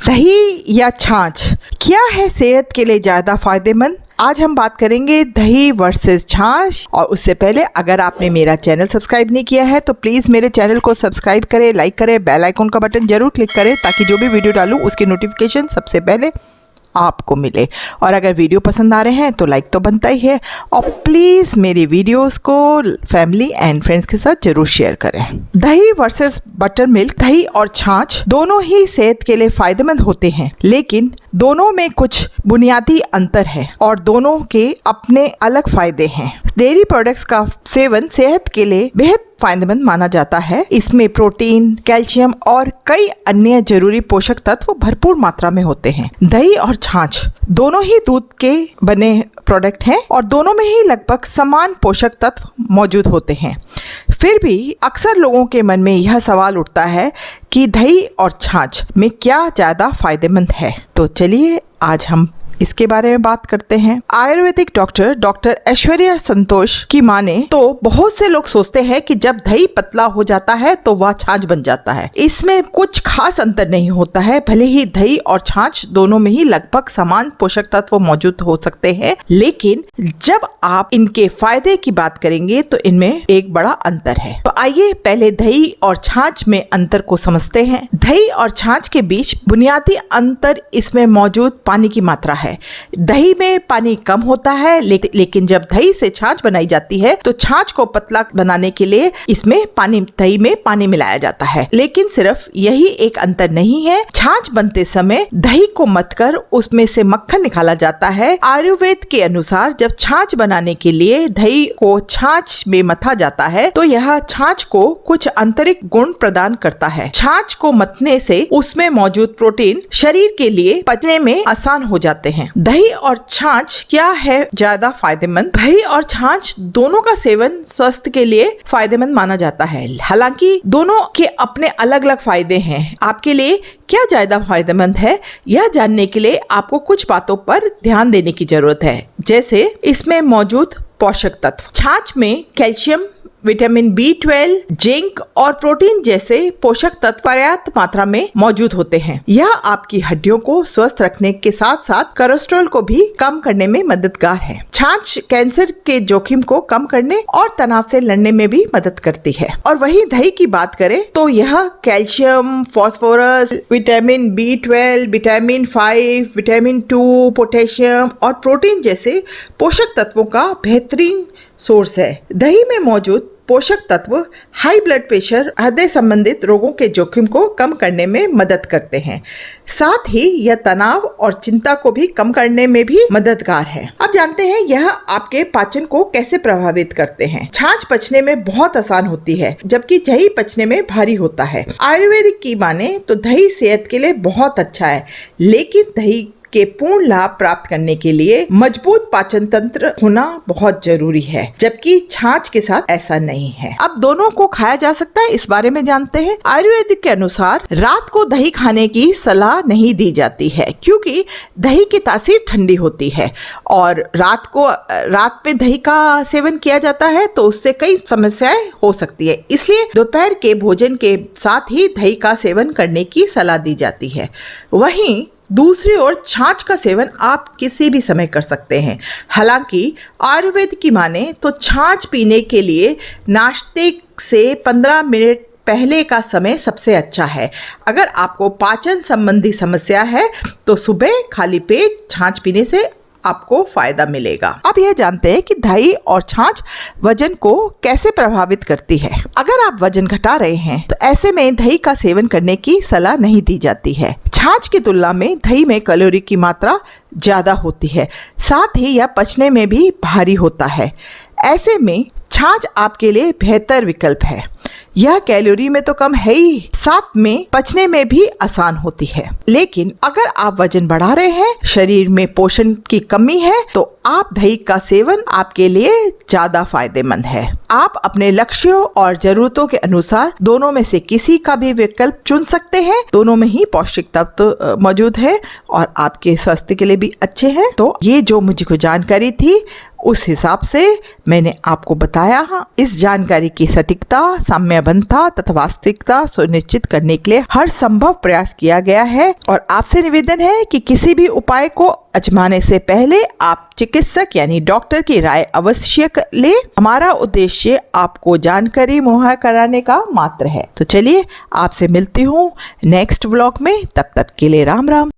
दही या छाछ क्या है सेहत के लिए ज़्यादा फायदेमंद? आज हम बात करेंगे दही वर्सेस छाछ। और उससे पहले अगर आपने मेरा चैनल सब्सक्राइब नहीं किया है तो प्लीज़ मेरे चैनल को सब्सक्राइब करें, लाइक करें, बेल आइकन का बटन जरूर क्लिक करें ताकि जो भी वीडियो डालूं उसकी नोटिफिकेशन सबसे पहले आपको मिले। और अगर वीडियो पसंद आ रहे हैं तो लाइक तो बनता ही है, और प्लीज़ मेरी वीडियोस को फैमिली एंड फ्रेंड्स के साथ जरूर शेयर करें। दही वर्सेस बटर मिल्क, दही और छाछ दोनों ही सेहत के लिए फायदेमंद होते हैं, लेकिन दोनों में कुछ बुनियादी अंतर है और दोनों के अपने अलग फायदे हैं। डेयरी प्रोडक्ट्स का सेवन सेहत के लिए बेहद फायदेमंद माना जाता है। इसमें प्रोटीन, कैल्शियम और कई अन्य जरूरी पोषक तत्व भरपूर मात्रा में होते हैं। दही और छाछ दोनों ही दूध के बने प्रोडक्ट हैं और दोनों में ही लगभग समान पोषक तत्व मौजूद होते हैं। फिर भी अक्सर लोगों के मन में यह सवाल उठता है कि दही और छाछ में क्या ज़्यादा फायदेमंद है। तो चलिए आज हम इसके बारे में बात करते हैं। आयुर्वेदिक डॉक्टर ऐश्वर्या संतोष की माने तो बहुत से लोग सोचते हैं कि जब दही पतला हो जाता है तो वह छाछ बन जाता है। इसमें कुछ खास अंतर नहीं होता है। भले ही दही और छाछ दोनों में ही लगभग समान पोषक तत्व मौजूद हो सकते हैं, लेकिन जब आप इनके फायदे की बात करेंगे तो इनमें एक बड़ा अंतर है। तो आइए पहले दही और छाछ में अंतर को समझते हैं। दही और छाछ के बीच बुनियादी अंतर इसमें मौजूद पानी की मात्रा है। दही में पानी कम होता है, लेकिन जब दही से छाछ बनाई जाती है तो छाछ को पतला बनाने के लिए इसमें दही में पानी मिलाया जाता है। लेकिन सिर्फ यही एक अंतर नहीं है। छाछ बनते समय दही को मथकर उसमें से मक्खन निकाला जाता है। आयुर्वेद के अनुसार जब छाछ बनाने के लिए दही को छाछ में मथा जाता है तो यह छाछ को कुछ आंतरिक गुण प्रदान करता है। छाछ को मथने से उसमें मौजूद प्रोटीन शरीर के लिए पचने में आसान हो जाते हैं। दही और छाछ क्या है ज्यादा फायदेमंद? दही और छाछ दोनों का सेवन स्वास्थ्य के लिए फायदेमंद माना जाता है। हालांकि दोनों के अपने अलग अलग फायदे हैं। आपके लिए क्या ज्यादा फायदेमंद है यह जानने के लिए आपको कुछ बातों पर ध्यान देने की जरूरत है, जैसे इसमें मौजूद पोषक तत्व। छाछ में कैल्शियम, विटामिन B12, जिंक और प्रोटीन जैसे पोषक तत्व पर्याप्त मात्रा में मौजूद होते हैं। यह आपकी हड्डियों को स्वस्थ रखने के साथ साथ कोलेस्ट्रॉल को भी कम करने में मददगार है। छाछ कैंसर के जोखिम को कम करने और तनाव से लड़ने में भी मदद करती है। और वही दही की बात करें तो यह calcium, phosphorus, vitamin B12, vitamin 5, vitamin 2, potassium और प्रोटीन जैसे पोषक तत्वों का बेहतरीन सोर्स है। दही में मौजूद पोषक तत्व हाई ब्लड प्रेशर, हृदय संबंधित रोगों के जोखिम को कम करने में मदद करते हैं। साथ ही यह तनाव और चिंता को भी कम करने में भी मददगार है। अब जानते हैं यह आपके पाचन को कैसे प्रभावित करते हैं। छाछ पचने में बहुत आसान होती है, जबकि दही पचने में भारी होता है। आयुर्वेदिक की माने तो दही सेहत के लिए बहुत अच्छा है, लेकिन दही के पूर्ण लाभ प्राप्त करने के लिए मजबूत पाचन तंत्र होना बहुत जरूरी है, जबकि छाछ के साथ ऐसा नहीं है। अब दोनों को खाया जा सकता है, इस बारे में जानते हैं। आयुर्वेदिक के अनुसार रात को दही खाने की सलाह नहीं दी जाती है, क्योंकि दही की तासीर ठंडी होती है और रात में दही का सेवन किया जाता है तो उससे कई समस्याएं हो सकती है। इसलिए दोपहर के भोजन के साथ ही दही का सेवन करने की सलाह दी जाती है। वहीं दूसरी ओर छाछ का सेवन आप किसी भी समय कर सकते हैं। हालांकि आयुर्वेद की माने तो छाछ पीने के लिए नाश्ते से 15 मिनट पहले का समय सबसे अच्छा है। अगर आपको पाचन संबंधी समस्या है तो सुबह खाली पेट छाछ पीने से आपको फायदा मिलेगा। अब यह जानते हैं कि दही और छाछ वजन को कैसे प्रभावित करती है। अगर आप वजन घटा रहे हैं तो ऐसे में दही का सेवन करने की सलाह नहीं दी जाती है। छाछ की तुलना में दही में कैलोरी की मात्रा ज्यादा होती है, साथ ही यह पचने में भी भारी होता है। ऐसे में छाछ आपके लिए बेहतर विकल्प है। यह कैलोरी में तो कम है ही, साथ में पचने में भी आसान होती है। लेकिन अगर आप वजन बढ़ा रहे हैं, शरीर में पोषण की कमी है, तो आप दही का सेवन आपके लिए ज्यादा फायदेमंद है। आप अपने लक्ष्यों और जरूरतों के अनुसार दोनों में से किसी का भी विकल्प चुन सकते हैं। दोनों में ही पौष्टिक तत्व मौजूद है और आपके स्वास्थ्य के लिए भी अच्छे हैं। तो ये जो मुझे को जानकारी थी उस हिसाब से मैंने आपको बताया। इस जानकारी की सटीकता, साम्यबद्धता तथा वास्तविकता सुनिश्चित करने के लिए हर संभव प्रयास किया गया है और आपसे निवेदन है कि किसी भी उपाय को आजमाने से पहले आप चिकित्सक यानी डॉक्टर की राय अवश्य ले। हमारा उद्देश्य आपको जानकारी मुहैया कराने का मात्र है। तो चलिए आपसे मिलती हूँ नेक्स्ट व्लॉग में, तब तक के लिए राम राम।